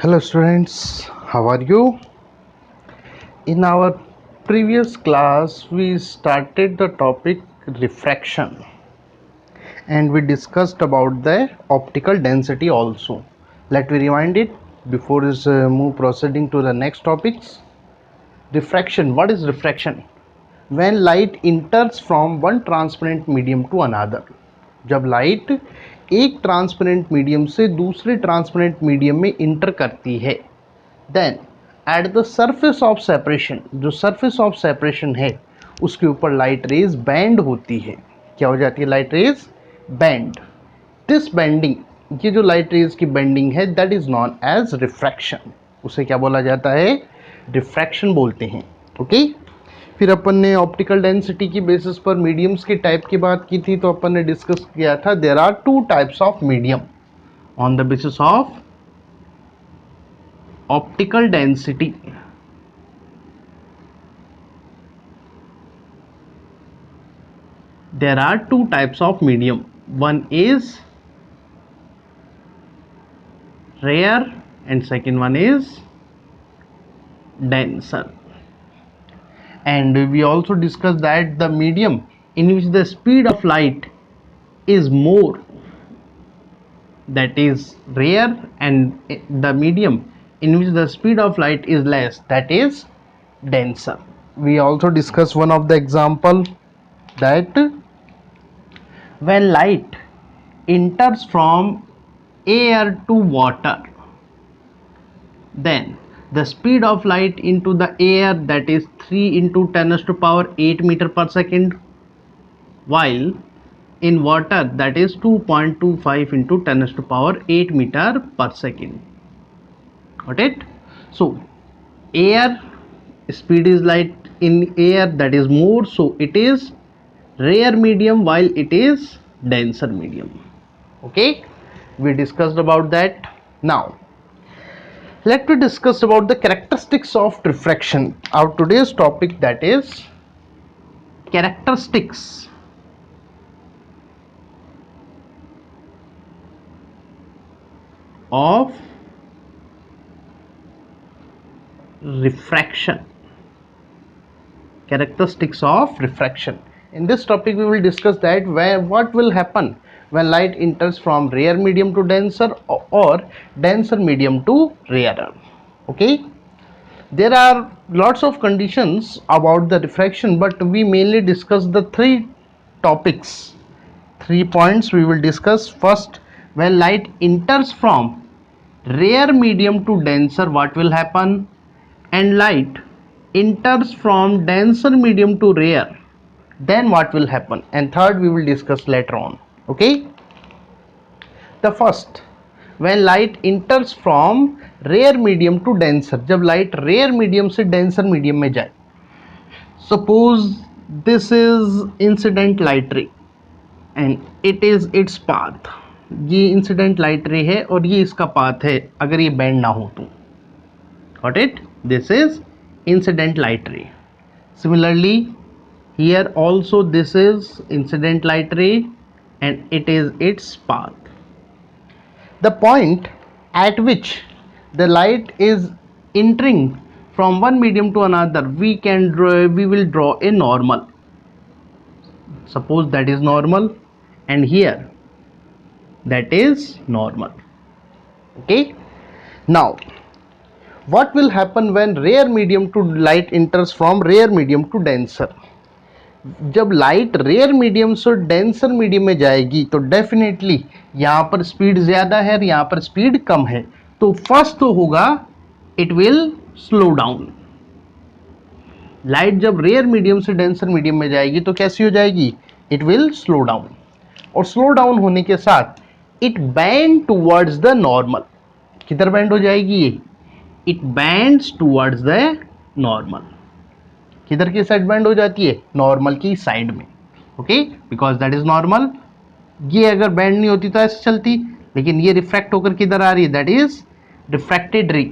Hello students, how are you? In our previous class we started the topic refraction and we discussed about the optical density also. Let me rewind it before is move proceeding to the next topics. Refraction. What is refraction? When light enters from one transparent medium to another. जब light एक transparent medium से दूसरे transparent medium में enter करती है, then at the surface of separation, जो surface of separation है उसके ऊपर लाइट रेज बैंड होती है. क्या हो जाती है? Light rays bend. This bending, ये जो लाइट रेज की बेंडिंग है, that is known as refraction. उसे क्या बोला जाता है? रिफ्रैक्शन बोलते हैं. ओके. फिर अपन ने ऑप्टिकल डेंसिटी की बेसिस पर मीडियम्स के टाइप की बात की थी. तो अपन ने डिस्कस किया था there are two types of medium on the basis of optical density. There are two types of medium. One is rare and second one is denser. And we also discussed that the medium in which the speed of light is more, that is rare, and the medium in which the speed of light is less, that is denser. We also discussed one of the example that when light enters from air to water, then the speed of light into the air, that is 3 into 10 to the power 8 meter per second, while in water that is 2.25 into 10 to the power 8 meter per second. Got it? So air speed is light in air, that is more, so it is rare medium while it is denser medium. Okay, we discussed about that. Now let me discuss about the characteristics of refraction. Our today's topic, that is characteristics of refraction. Characteristics of refraction. In this topic we will discuss that what will happen when light enters from rare medium to denser or denser medium to rarer. Okay, there are lots of conditions about the refraction, but we mainly discuss the three topics, 3 points we will discuss. First, when light enters from rare medium to denser, what will happen? And light enters from denser medium to rare, then what will happen? And third we will discuss later on. Okay, the first, when light enters from rare medium to denser, जब light rare medium से denser medium में जाए. Suppose this is incident light रे and it is its path. ये incident light रे है और ये इसका पाथ है अगर ये बैंड ना हो तो. Got it? This is incident light ray. Similarly, here also this is incident light ray and it is its path. The point at which the light is entering from one medium to another, we will draw a normal. Suppose that is normal and here that is normal. Okay, now what will happen when rare medium to light enters from rare medium to denser? जब light rare medium से denser medium में जाएगी तो definitely यहाँ पर speed ज़्यादा है और यहाँ पर स्पीड कम है. तो फर्स्ट तो होगा it will slow down. Light जब रेयर मीडियम से डेंसर मीडियम में जाएगी तो कैसी हो जाएगी? It will slow down. और स्लो डाउन होने के साथ it band towards the normal. किधर बैंड हो जाएगी ये? It bands towards the normal. किधर की साइड बैंड हो जाती है? नॉर्मल की साइड में. Okay, because that is normal. ये अगर बैंड नहीं होती तो ऐसे चलती, लेकिन ये रिफ्रैक्ट होकर किधर आ रही है? दैट इज रिफ्रैक्टेड रे.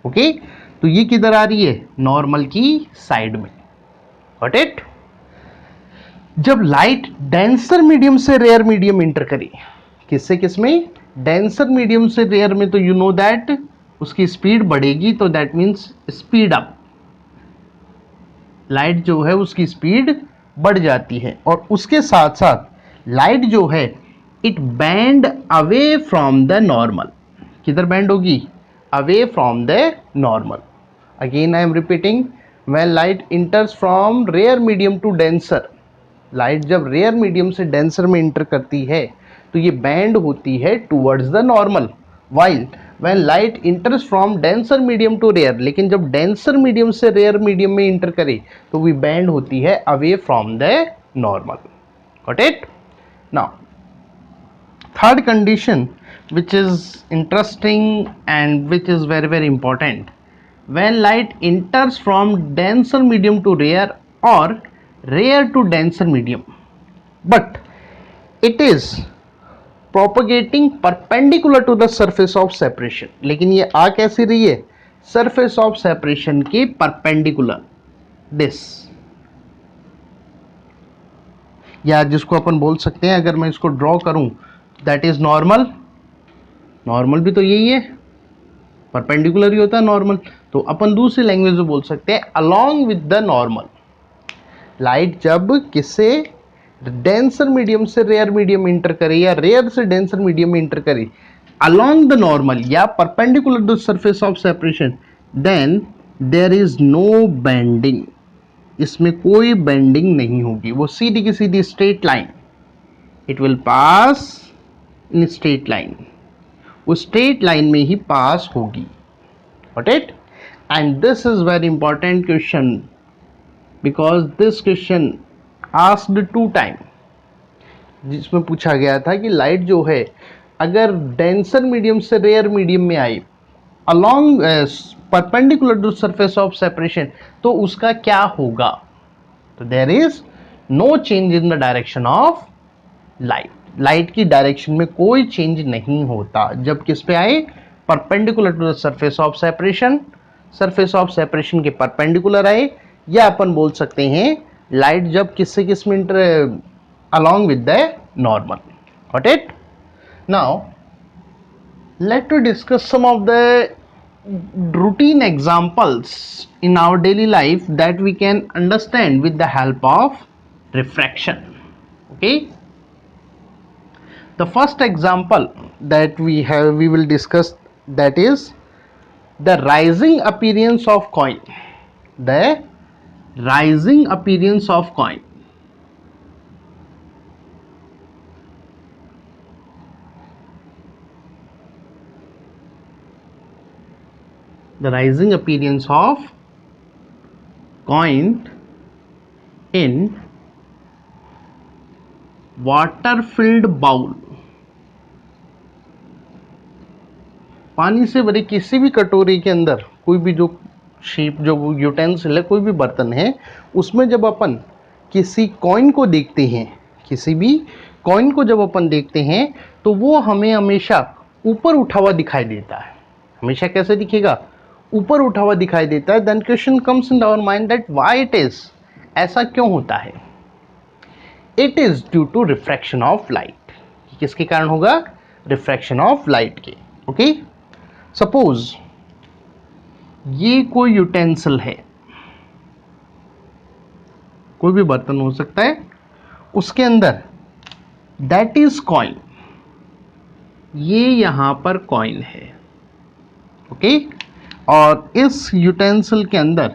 ओके, तो ये किधर आ रही है? नॉर्मल की साइड में. Got it? जब लाइट डेंसर मीडियम से रेयर मीडियम इंटर करे, किससे किसमें? डेंसर मीडियम से रेयर में, तो यू नो दैट उसकी स्पीड बढ़ेगी तो that means speed up, light जो है उसकी स्पीड बढ़ जाती है। और उसके साथ साथ लाइट जो है it bend away from the normal, किधर बैंड होगी, away from the normal. Again I am repeating, when light enters from rare medium to denser, light जब रेयर मीडियम से डेंसर में इंटर करती है तो ये बैंड होती है towards the normal, while when light enters from denser medium to rare, लेकिन जब डेंसर मीडियम से रेयर मीडियम में इंटर करे तो वो बैंड होती है away from the normal. Got it? Now third condition which is interesting and which is very very important, when light enters from denser medium to rare or rare to denser medium but it is propagating perpendicular to the surface of separation, लेकिन ये आ कैसी रही है, surface of separation के perpendicular, this, या जिसको अपन बोल सकते हैं, अगर मैं इसको ड्रॉ करूं दैट इज नॉर्मल, नॉर्मल भी तो यही है, परपेंडिकुलर ही होता है नॉर्मल, तो अपन दूसरी लैंग्वेज में बोल सकते हैं along with the normal. Light जब किससे डेंसर मीडियम से रेयर मीडियम इंटर करे या रेयर से डेंसर मीडियम में इंटर करे अलोंग द नॉर्मल या perpendicular the surface of separation, then there is no bending, इसमें कोई बेंडिंग नहीं होगी, वो सीधी की सीधी straight line, it will pass in straight line, वो स्ट्रेट लाइन में ही पास होगी। Got it? And this is very important question because this question asked 2 times, जिसमें पूछा गया था कि लाइट जो है अगर डेंसर मीडियम से रेयर मीडियम में आई along perpendicular to surface of separation तो उसका क्या होगा, तो there is no change in the direction of light, light की डायरेक्शन में कोई चेंज नहीं होता जब किस पे आए, perpendicular to the surface of separation, surface of separation के परपेंडिकुलर आए, या अपन बोल सकते हैं लाइट जब किससे किस में inter along with the normal. Got it? Now let us discuss some of the routine examples in our daily life that we can understand with the help of refraction. Okay, the first example that we will discuss, that is the rising appearance of coin, the rising appearance of coin. The rising appearance of coin in water filled bowl, पानी से भरी किसी भी कटोरी के अंदर कोई भी जो शेप जो यूटेंसिल है, कोई भी बर्तन है, उसमें जब अपन किसी कॉइन को देखते हैं, किसी भी कॉइन को जब अपन देखते हैं तो वो हमें हमेशा ऊपर उठा हुआ दिखाई देता है, हमेशा कैसे दिखेगा, ऊपर उठा हुआ दिखाई देता है। Then question comes in our mind that why it is, ऐसा क्यों होता है, it is due to refraction of light, किसके कारण होगा, रिफ्रैक्शन ऑफ लाइट के। ओके, सपोज ये कोई यूटेंसिल है, कोई भी बर्तन हो सकता है, उसके अंदर दैट इज कॉइन, ये यहां पर कॉइन है। ओके, और इस यूटेंसिल के अंदर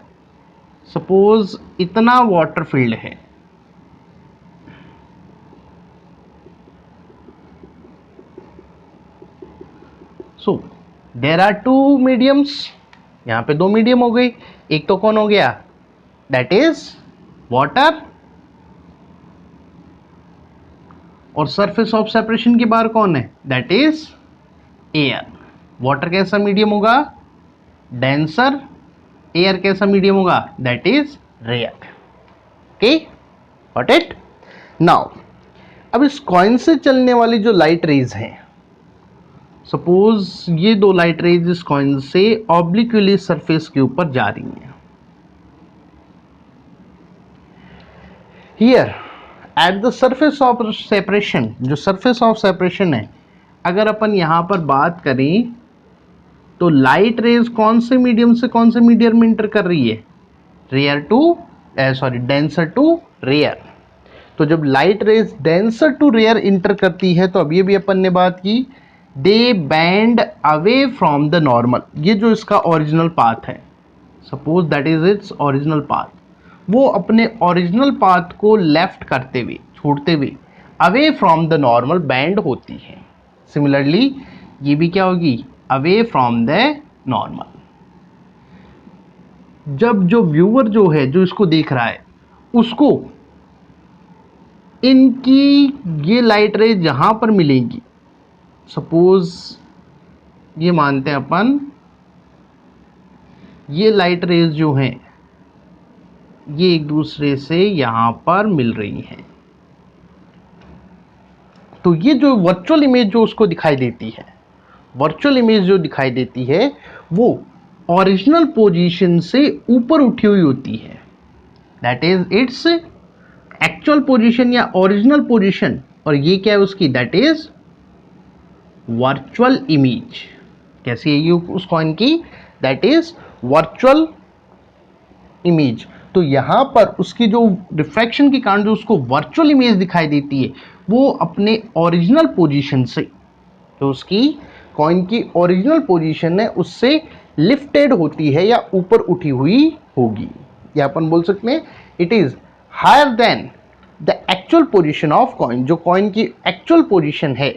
सपोज इतना वाटर फील्ड है, सो देयर आर 2 मीडियम्स, यहां पे 2 मीडियम हो गई, एक तो कौन हो गया, दैट इज वाटर, और सरफेस ऑफ सेपरेशन के बाहर कौन है, दैट इज एयर। वाटर कैसा मीडियम होगा, डेंसर, एयर कैसा मीडियम होगा, that is rare. Okay, got it? Now अब इस कॉइन से चलने वाली जो लाइट रेज हैं, सपोज ये 2 लाइट रेज इस कॉइन से ऑब्लिक्वली सरफेस के ऊपर जा रही हैं, here eight the surface of separation, जो सरफेस ऑफ सेपरेशन है, अगर अपन यहां पर बात करें तो लाइट रेज कौन से मीडियम से कौन से मीडियम में इंटर कर रही है, डेंसर टू रेयर। तो जब light rays denser to rare enter करती है तो अब ये भी अपन ने बात की, they bend away from the normal. ये जो इसका ओरिजिनल पाथ है, suppose that is its original path, वो अपने ओरिजिनल पाथ को लेफ्ट करते हुए, छोड़ते हुए away from the normal band होती है। सिमिलरली ये भी क्या होगी, अवे फ्रॉम द नॉर्मल। जब जो व्यूअर जो है, जो इसको देख रहा है, उसको इनकी ये लाइट रे जहां पर मिलेंगी, सपोज ये मानते हैं अपन, ये लाइट रेज जो हैं ये एक दूसरे से यहां पर मिल रही हैं, तो ये जो वर्चुअल इमेज जो उसको दिखाई देती है, वर्चुअल इमेज जो दिखाई देती है वो ओरिजिनल पोजीशन से ऊपर उठी हुई होती है। That is its actual position या ओरिजिनल पोजीशन, और ये क्या है उसकी, दैट इज वर्चुअल इमेज। कैसी है ये उस कॉइन की, दैट इज वर्चुअल इमेज। तो यहां पर उसकी जो रिफ्रैक्शन के कारण जो उसको वर्चुअल इमेज दिखाई देती है वो अपने ओरिजिनल पोजीशन से, जो उसकी कॉइन की ओरिजिनल पोजीशन है उससे लिफ्टेड होती है या ऊपर उठी हुई होगी, या अपन बोल सकते हैं it is higher than the actual position of coin. जो कॉइन की एक्चुअल पोजीशन है,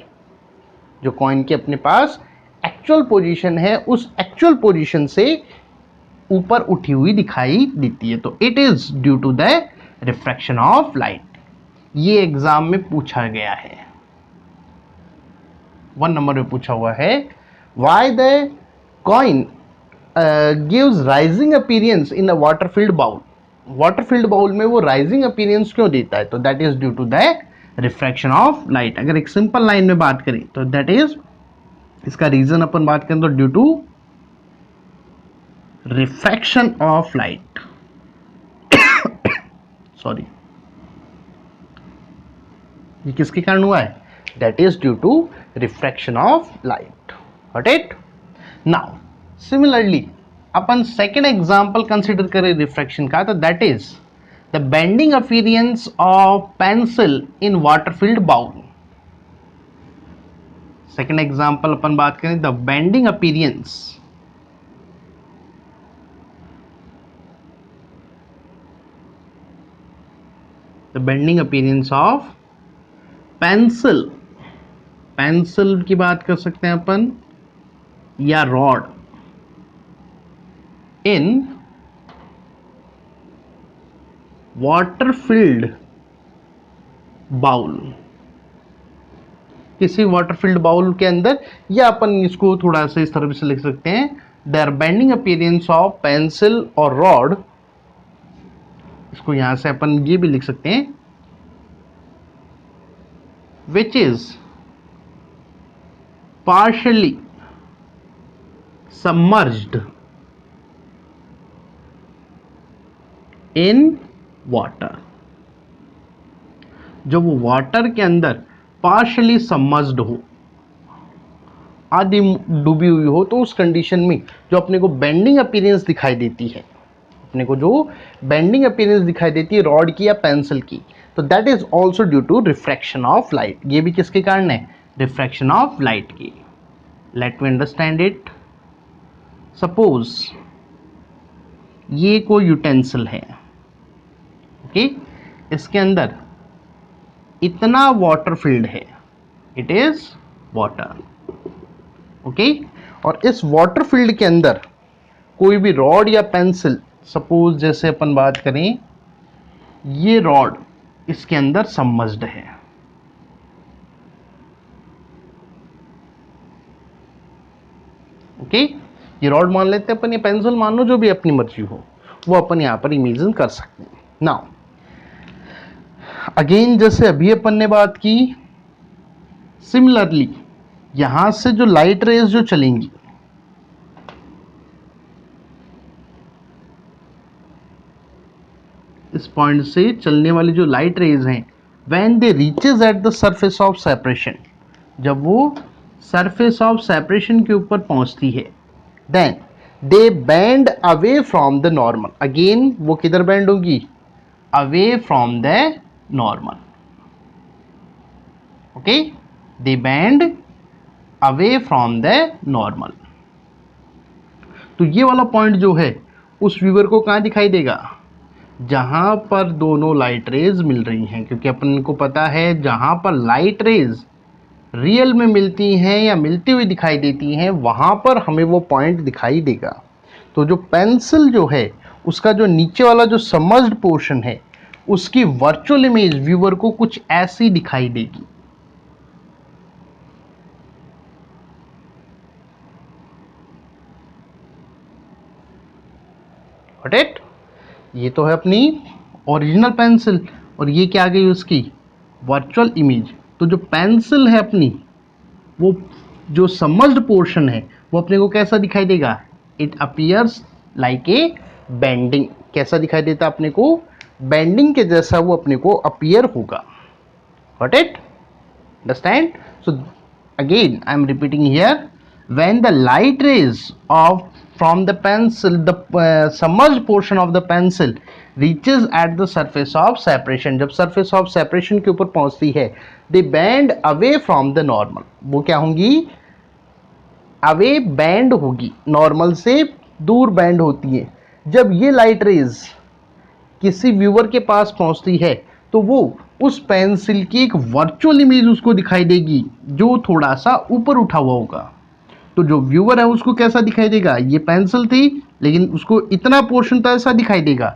जो कॉइन के अपने पास एक्चुअल पोजीशन है, उस एक्चुअल पोजीशन से ऊपर उठी हुई दिखाई देती है। तो it is due to the refraction of light. ये एग्जाम में पूछा गया है, 1 नंबर में पूछा हुआ है, why the coin gives rising appearance in a water filled bowl. Water filled bowl में वो राइजिंग अपीयरेंस क्यों देता है, तो that is due to the refraction of light. अगर एक सिंपल लाइन में बात करें तो दैट इज, इसका रीजन अपन बात करें तो due to refraction of light, sorry, ये किसके कारण हुआ है, that is due to refraction of light. Got it. Now similarly अपन सेकेंड एग्जाम्पल कंसिडर करें रिफ्रैक्शन का, तो that is the bending appearance of pencil in water filled bowl. Second example अपन बात करें, the bending appearance of pencil, pencil की बात कर सकते हैं अपन, या rod in water filled bowl. किसी वाटर फील्ड बाउल के अंदर, या अपन इसको थोड़ा सा इस तरह से लिख सकते हैं, their bending appearance of pencil और रॉड, इसको यहां से अपन ये भी लिख सकते हैं, which is partially submerged in water। जो वो वाटर के अंदर पार्शली सबमर्ज्ड हो, आधी डूबी हुई हो, तो उस कंडीशन में जो अपने को बेंडिंग अपीयरेंस दिखाई देती है, अपने को जो बेंडिंग अपीयरेंस दिखाई देती है रॉड की या पेंसिल की, तो that is also due to refraction of light. ये भी किसके कारण है, रिफ्रैक्शन ऑफ लाइट की। Let me understand it. Suppose ये कोई यूटेंसिल है, ओके, इसके अंदर इतना वाटर फील्ड है, इट इज वाटर, ओके, और इस वाटर फील्ड के अंदर कोई भी रॉड या पेंसिल, सपोज जैसे अपन बात करें, ये रॉड इसके अंदर सबमर्ज्ड है, ओके, ये रॉड मान लेते हैं अपन, ये पेंसिल मान लो, जो भी अपनी मर्जी हो वो अपन यहां पर इमेजिन कर सकते हैं। नाउ अगेन जैसे अभी अपन ने बात की, सिमिलरली यहां से जो लाइट रेज जो चलेंगी, इस पॉइंट से चलने वाली जो लाइट रेज हैं, when they reaches at the surface of separation, जब वो सरफेस ऑफ सेपरेशन के ऊपर पहुंचती है, then they bend away from the normal, again वो किधर बेंड होगी, away from the normal, okay, they bend away from the normal. तो ये वाला पॉइंट जो है उस व्यूअर को कहाँ दिखाई देगा, जहां पर दोनों लाइट रेज मिल रही हैं, क्योंकि अपन को पता है जहां पर लाइट रेज रियल में मिलती हैं या मिलती हुई दिखाई देती हैं वहां पर हमें वो पॉइंट दिखाई देगा। तो जो पेंसिल जो है उसका जो नीचे वाला जो सबमर्ज्ड पोर्शन है उसकी वर्चुअल इमेज व्यूअर को कुछ ऐसी दिखाई देगी। Got it? ये तो है अपनी ओरिजिनल पेंसिल और ये क्या आ गई उसकी वर्चुअल इमेज। तो जो पेंसिल है अपनी वो जो सबमर्ज्ड पोर्शन है वो अपने को कैसा दिखाई देगा, it appears like a bending. कैसा दिखाई देता अपने को, बेंडिंग के जैसा वो अपने को अपीयर होगा। Got it? Understand? So again I am repeating here, when the light rays of from the pencil, the submerged portion of the pencil reaches at the surface of separation, जब surface of separation के ऊपर पहुंचती है, they bend away from the normal, वो क्या होंगी, away bend होगी, normal से दूर bend होती है। जब ये light rays किसी व्यूअर के पास पहुंचती है तो वो उस पेंसिल की एक वर्चुअल इमेज उसको दिखाई देगी जो थोड़ा सा ऊपर उठा हुआ होगा। तो जो व्यूअर है उसको कैसा दिखाई देगा, ये पेंसिल थी लेकिन उसको इतना पोर्शन तो ऐसा दिखाई देगा,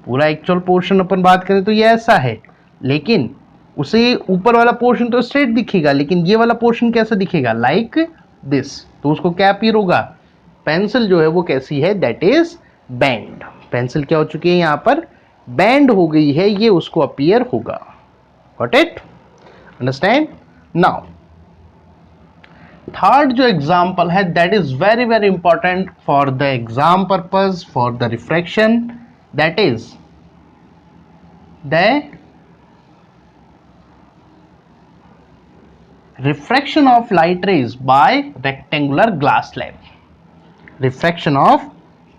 पूरा एक्चुअल पोर्शन अपन बात करें तो ये ऐसा है, लेकिन उसे ऊपर वाला पोर्शन तो स्ट्रेट दिखेगा, लेकिन ये वाला पोर्शन कैसा दिखेगा, लाइक दिस। तो उसको क्या अपीयर होगा, पेंसिल जो है वो कैसी है, दैट इज बेंड। पेंसिल क्या हो चुकी है, यहाँ पर बेंड हो गई है, ये उसको अपीयर होगा। Got it? Understand? Now third जो एग्जाम्पल है that is very very important for the exam purpose, for the refraction, that is the refraction of light rays by rectangular glass slab. Refraction of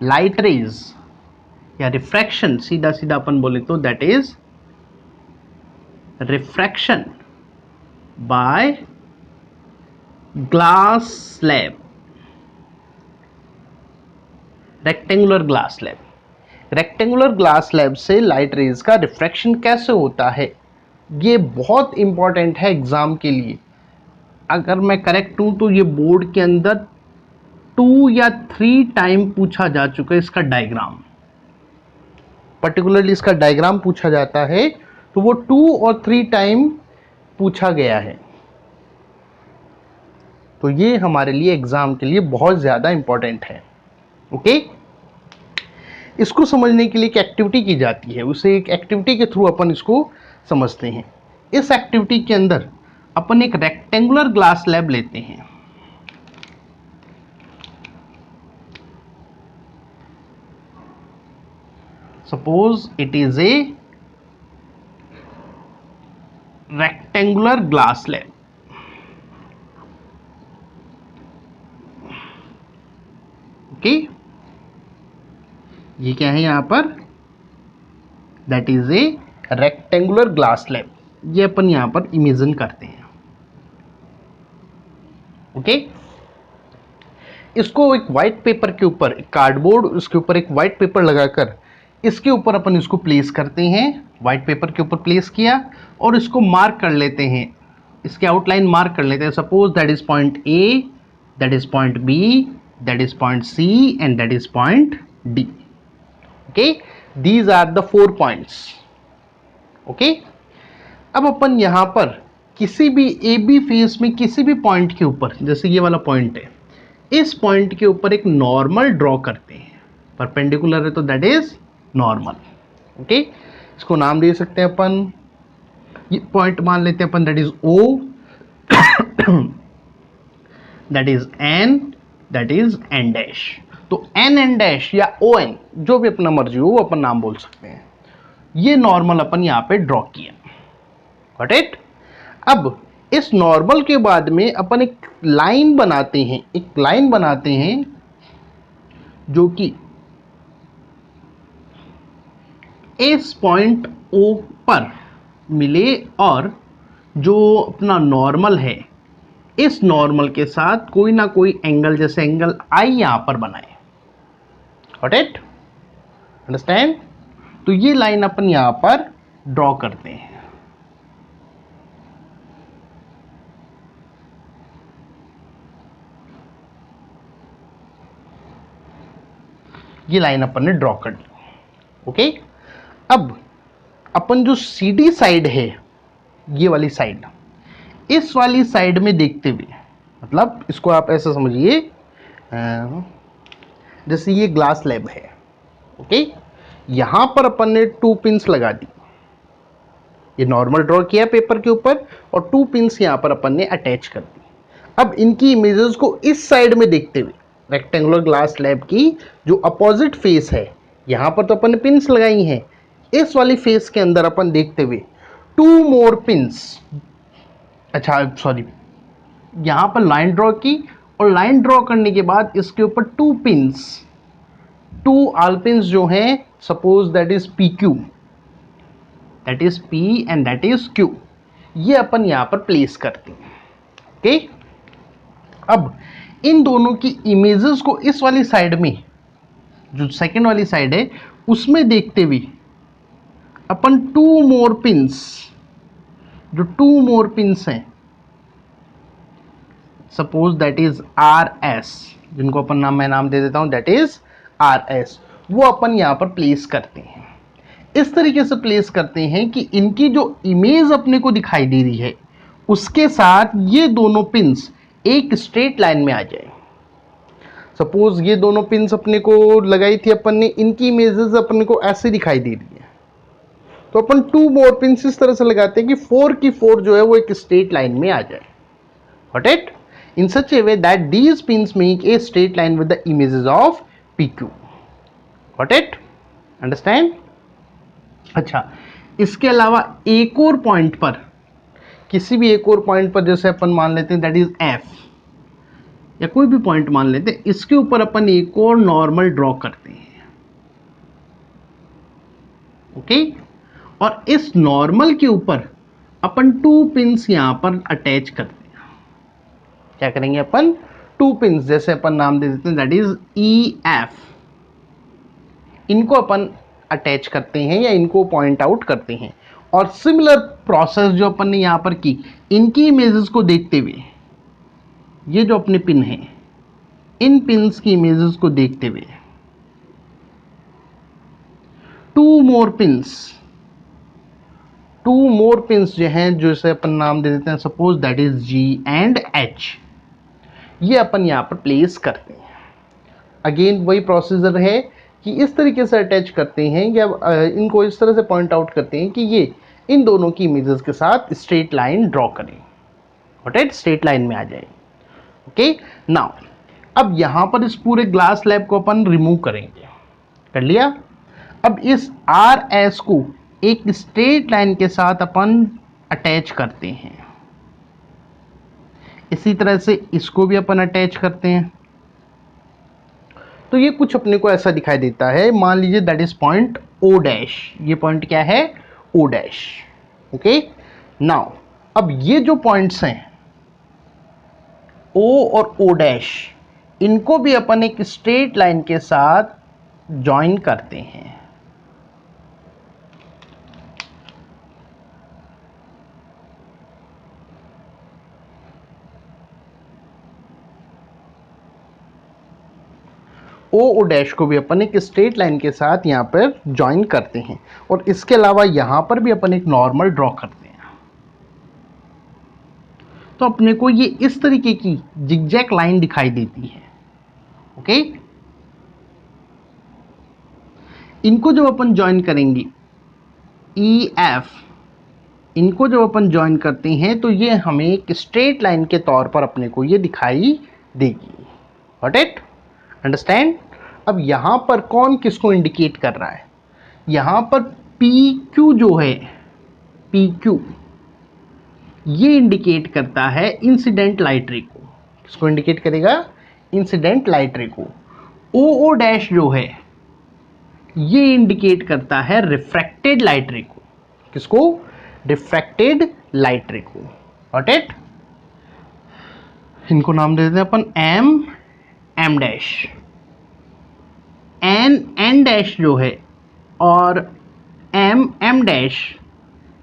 light rays या refraction सीधा सीधा अपन बोले तो that is refraction by glass slab, rectangular glass slab. Rectangular glass slab से light rays का refraction कैसे होता है, ये बहुत इंपॉर्टेंट है एग्जाम के लिए। अगर मैं करेक्ट हूं तो ये बोर्ड के अंदर 2 या 3 टाइम पूछा जा चुका है इसका डायग्राम, पर्टिकुलरली इसका डायग्राम पूछा जाता है तो वो 2 और 3 टाइम पूछा गया है। तो ये हमारे लिए एग्जाम के लिए बहुत ज़्यादा इंपॉर्टेंट है। ओके, इसको समझने के लिए एक एक्टिविटी की जाती है, उसे एक एक्टिविटी के थ्रू अपन इसको समझते हैं। इस एक्टिविटी के अंदर अपन एक रेक्टेंगुलर ग्लास स्लैब लेते हैं। Suppose it is a rectangular glass slab. Okay, ये क्या है यहां पर, that is a rectangular glass slab. ये अपन यहां पर इमेजिन करते हैं। ओके, इसको एक व्हाइट पेपर के ऊपर, कार्डबोर्ड, उसके ऊपर एक व्हाइट पेपर लगाकर इसके ऊपर अपन इसको प्लेस करते हैं। व्हाइट पेपर के ऊपर प्लेस किया और इसको मार्क कर लेते हैं, इसके आउटलाइन मार्क कर लेते हैं। Suppose that is point A, that is point B, that is point C and that is point D. Okay, these are the 4 points. Okay, अब अपन यहां पर किसी भी AB फेस में किसी भी पॉइंट के ऊपर, जैसे ये वाला पॉइंट है, इस पॉइंट के ऊपर एक नॉर्मल ड्रॉ करते हैं। परपेंडिकुलर है तो दैट इज नॉर्मल। ओके, इसको नाम दे सकते हैं अपन, ये पॉइंट मान लेते हैं अपन, that is O, that is N, that is N dash. तो N N डैश या ON जो भी अपना मर्जी हो वो अपन नाम बोल सकते हैं। ये नॉर्मल अपन यहाँ पे ड्रॉ किया। Got it? अब इस नॉर्मल के बाद में अपन एक लाइन बनाते हैं, एक लाइन बनाते हैं जो कि इस पॉइंट ओ पर मिले और जो अपना नॉर्मल है इस नॉर्मल के साथ कोई ना कोई एंगल, जैसे एंगल आई यहां पर बनाए। Got it? अंडरस्टैंड? तो ये लाइन अपन यहां पर ड्रॉ करते हैं। ये लाइन अपन ने ड्रॉ कर ली। ओके, अब अपन जो सीडी साइड है, ये वाली साइड, इस वाली साइड में देखते हुए, मतलब इसको आप ऐसा समझिए जैसे ये ग्लास स्लैब है। ओके, यहां पर अपन ने 2 पिंस लगा दी, ये नॉर्मल ड्रॉ किया पेपर के ऊपर और 2 पिंस यहां पर अपन ने अटैच कर दी। अब इनकी इमेजेस को इस साइड में देखते हुए, रेक्टेंगुलर ग्लास स्लैब की जो अपोजिट फेस है, यहां पर तो अपन ने पिंस लगाई हैं, इस वाली फेस के अंदर अपन देखते हुए 2 मोर पिंस, अच्छा सॉरी, यहां पर लाइन ड्रॉ की और लाइन ड्रॉ करने के बाद इसके ऊपर 2 पिंस, 2 आल पिंस जो हैं, suppose that is P Q, that is P and that is Q, ये अपन यहां पर प्लेस करते हैं। ओके, अब इन दोनों की इमेजेस को इस वाली साइड में, जो सेकंड वाली साइड है, उसमें देखते हुए अपन 2 मोर पिंस, जो 2 मोर पिंस हैं, suppose that is R S, जिनको अपन मैं नाम दे देता हूं दैट इज आर एस, वो अपन यहां पर प्लेस करते हैं। इस तरीके से प्लेस करते हैं कि इनकी जो इमेज अपने को दिखाई दे रही है उसके साथ ये दोनों पिंस एक स्ट्रेट लाइन में आ जाए। सपोज ये दोनों पिंस अपने को लगाई थी अपन ने, इनकी इमेजेस अपने को ऐसे दिखाई दे रही है, तो अपन 2 मोर पिंस इस तरह से लगाते हैं कि 4 की 4 जो है वो एक स्ट्रेट लाइन में आ जाए। Got it? In such A way that these pins make a straight line with the images of PQ। Got it? Understand? अच्छा, इसके अलावा एक और पॉइंट पर, किसी भी एक और पॉइंट पर, जैसे अपन मान लेते हैं दैट इज F, या कोई भी पॉइंट मान लेते हैं, इसके ऊपर अपन एक और नॉर्मल ड्रॉ करते हैं। ओके, और इस नॉर्मल के ऊपर अपन 2 पिंस यहां पर अटैच करते हैं। क्या करेंगे अपन? 2 पिंस, जैसे अपन नाम दे देते हैं दैट इज EF, इनको अपन अटैच करते हैं या इनको पॉइंट आउट करते हैं। और सिमिलर प्रोसेस जो अपन ने यहां पर की, इनकी इमेजेस को देखते हुए, ये जो अपने पिन हैं, इन पिन्स की इमेजेस को देखते हुए 2 मोर पिंस, 2 मोर पिंस जो हैं, जैसे अपन नाम दे देते हैं suppose that is G and H, ये अपन यहां पर प्लेस करते हैं। अगेन वही प्रोसीजर है कि इस तरीके से अटैच करते हैं या इनको इस तरह से पॉइंट आउट करते हैं कि ये इन दोनों की इमेजेस के साथ स्ट्रेट लाइन ड्रॉ करें। Got it? स्ट्रेट लाइन में आ जाए। ओके, नाउ अब यहां पर इस पूरे ग्लास स्लैब को अपन रिमूव करेंगे। कर लिया? अब इस RS को एक स्ट्रेट लाइन के साथ अपन अटैच करते हैं। इसी तरह से इसको भी अपन अटैच करते हैं। तो ये कुछ अपने को ऐसा दिखाई देता है। मान लीजिए that is point O dash, ये पॉइंट क्या है? O dash. ओके, नाउ अब ये जो पॉइंट्स हैं O और O डैश, इनको भी अपन एक स्ट्रेट लाइन के साथ ज्वाइन करते हैं। O डैश को भी अपन एक स्ट्रेट लाइन के साथ यहाँ पर ज्वाइन करते हैं और इसके अलावा यहाँ पर भी अपन एक नॉर्मल ड्रॉ करते हैं। तो अपने को ये इस तरीके की जिगजैग लाइन दिखाई देती है। ओके, इनको जब अपन ज्वाइन करेंगे EF, इनको जब अपन ज्वाइन करते हैं तो ये हमें एक स्ट्रेट लाइन के तौर पर अपने को ये दिखाई देगी। Got it? अंडरस्टैंड? अब यहां पर कौन किसको इंडिकेट कर रहा है? यहां पर PQ जो है, PQ ये इंडिकेट करता है इंसिडेंट लाइट रे को। किसको इंडिकेट करेगा? इंसिडेंट लाइट रे को। ओ डैश जो है ये इंडिकेट करता है रिफ्रैक्टेड लाइट रे को। किसको? रिफ्रैक्टेड लाइट रे को। Got it? इनको नाम दे देते हैं अपन एम डैश, एन डैश जो है और M dash,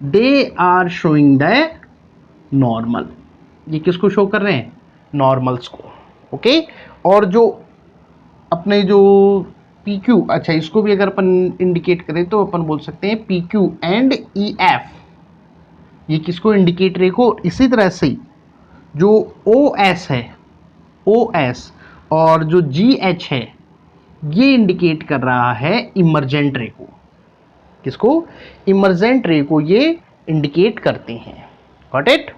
they are showing the normal. ये किसको शो कर रहे हैं? नॉर्मल्स को। ओके और जो अपने जो पी क्यू, अच्छा इसको भी अगर अपन इंडिकेट करें तो अपन बोल सकते हैं P Q and E F, ये किसको इंडिकेट करेगा? इसी तरह से जो ओ एस है, ओ एस और जो जी एच है ये इंडिकेट कर रहा है इमर्जेंट रे को। किसको? इमर्जेंट रे को ये इंडिकेट करते हैं। Got it?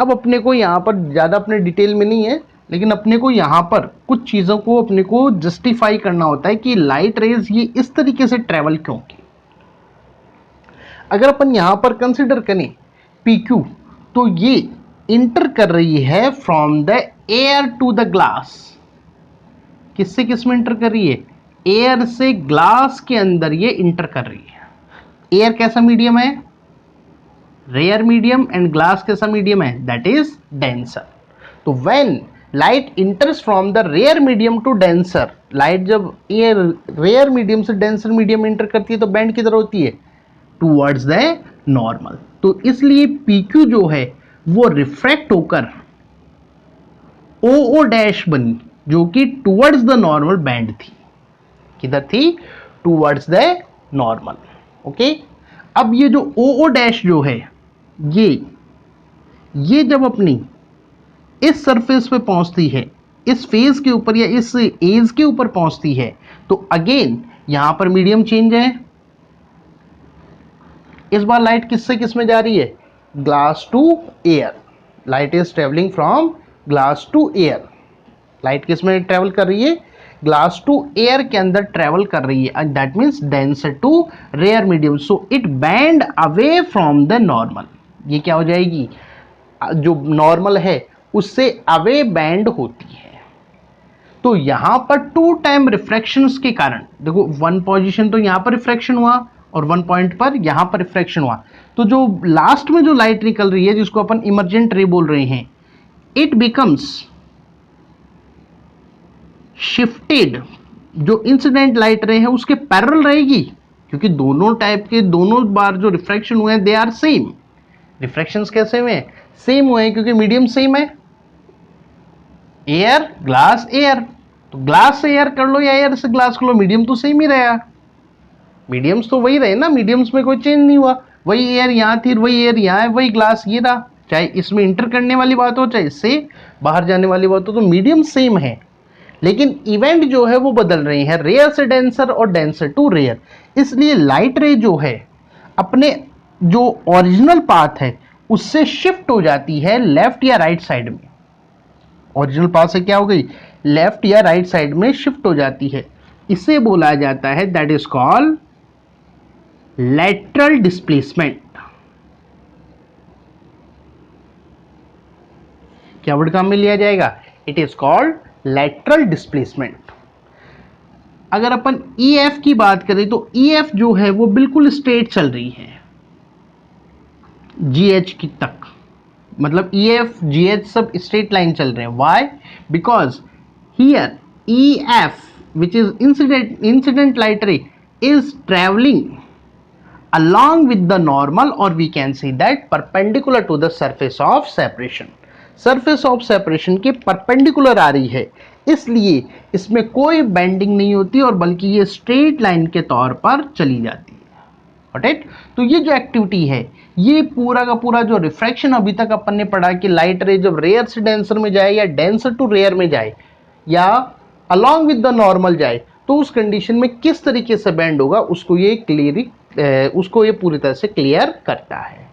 अब अपने को यहाँ पर ज़्यादा अपने डिटेल में नहीं है, लेकिन अपने को यहाँ पर कुछ चीज़ों को अपने को जस्टिफाई करना होता है कि लाइट रेज ये इस तरीके से ट्रेवल क्यों की। अगर अपन यहाँ पर कंसिडर करें पी क्यू, तो ये इंटर कर रही है from the air to the glass. किससे किस में इंटर कर रही है? एयर से ग्लास के अंदर ये इंटर कर रही है। एयर कैसा मीडियम है? Rare medium. एंड ग्लास कैसा मीडियम है? That is denser. तो when light enters from the rare medium to denser, light जब एयर रेयर मीडियम से डेंसर मीडियम इंटर करती है तो बैंड किधर होती है? Towards the normal. तो इसलिए PQ जो है वो रिफ्रैक्ट होकर ओ डैश बनी, जो कि टूवर्ड्स द नॉर्मल बैंड थी। किधर थी? Towards the normal. ओके अब ये जो ओ डैश जो है ये जब अपनी इस सरफेस पे पहुंचती है, इस फेज के ऊपर या इस एज के ऊपर पहुंचती है, तो अगेन यहां पर मीडियम चेंज है। इस बार लाइट किससे किस में जा रही है? Glass to air. Light is travelling from glass to air. Light किस में ट्रेवल कर रही है? ग्लास टू एयर के अंदर ट्रेवल कर रही है, and that means denser to rare medium, so it bend away from the normal. ये क्या हो जाएगी? जो नॉर्मल है उससे अवे बैंड होती है। तो यहां पर टू टाइम रिफ्रैक्शंस के कारण, देखो वन पोजीशन तो यहां पर रिफ्रैक्शन हुआ और वन पॉइंट पर यहां पर रिफ्रैक्शन हुआ, तो जो लास्ट में जो लाइट निकल रही है जिसको अपन इमर्जेंट रे बोल रहे हैं, इट बिकम्स शिफ्टेड। जो इंसिडेंट लाइट रे है उसके पैरेलल रहेगी, क्योंकि दोनों टाइप के दोनों बार जो रिफ्रैक्शन हुए हैं दे आर सेम। रिफ्रैक्शंस कैसे हुए? सेम हुए हैं क्योंकि मीडियम सेम है। एयर ग्लास एयर, तो ग्लास से एयर कर लो या एयर से ग्लास कर लो, मीडियम तो सेम ही रहेगा। मीडियम्स तो वही रहे ना, मीडियम्स में कोई चेंज नहीं हुआ। वही एयर यहाँ थी, वही एयर यहाँ है, वही ग्लास ये रहा। चाहे इसमें इंटर करने वाली बात हो, चाहे इससे बाहर जाने वाली बात हो, तो मीडियम सेम है। लेकिन इवेंट जो है वो बदल रहे हैं, रेयर से डेंसर और डेंसर टू रेयर। इसलिए लाइट रे जो है अपने जो ओरिजिनल पाथ है उससे शिफ्ट हो जाती है लेफ्ट या राइट साइड में। ओरिजिनल पाथ से क्या हो गई? लेफ्ट या राइट साइड में शिफ्ट हो जाती है। इसे बोला जाता है, that is called lateral displacement. क्या वर्ड काम में लिया जाएगा? It is called lateral displacement. अगर अपन EF की बात करें तो EF जो है वो बिल्कुल स्ट्रेट चल रही है GH की तक, मतलब EF GH सब स्ट्रेट लाइन चल रहे हैं। Why? Because here EF which is incident light ray is traveling along with the normal, or we can say that perpendicular to the surface of separation। Surface of separation के perpendicular आ रही है, इसलिए इसमें कोई bending नहीं होती और बल्कि ये स्ट्रेट लाइन के तौर पर चली जाती है। राइट? तो ये जो एक्टिविटी है, ये पूरा का पूरा जो रिफ्रैक्शन अभी तक अपन ने पढ़ा कि लाइट रे जब रेयर से डेंसर में जाए या डेंसर टू रेयर में जाए या अलॉन्ग विद द नॉर्मल जाए, तो उस कंडीशन में किस तरीके से बेंड होगा उसको ये पूरी तरह से क्लियर करता है।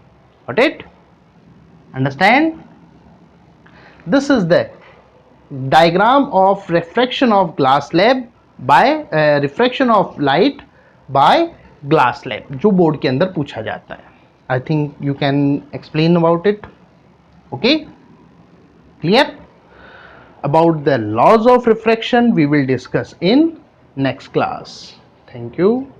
Right? Understand? This is the diagram of refraction of glass slab by refraction of light by glass slab, जो बोर्ड के अंदर पूछा जाता है। I think you can explain about it. Okay? Clear? About the laws of refraction we will discuss in next class. Thank you.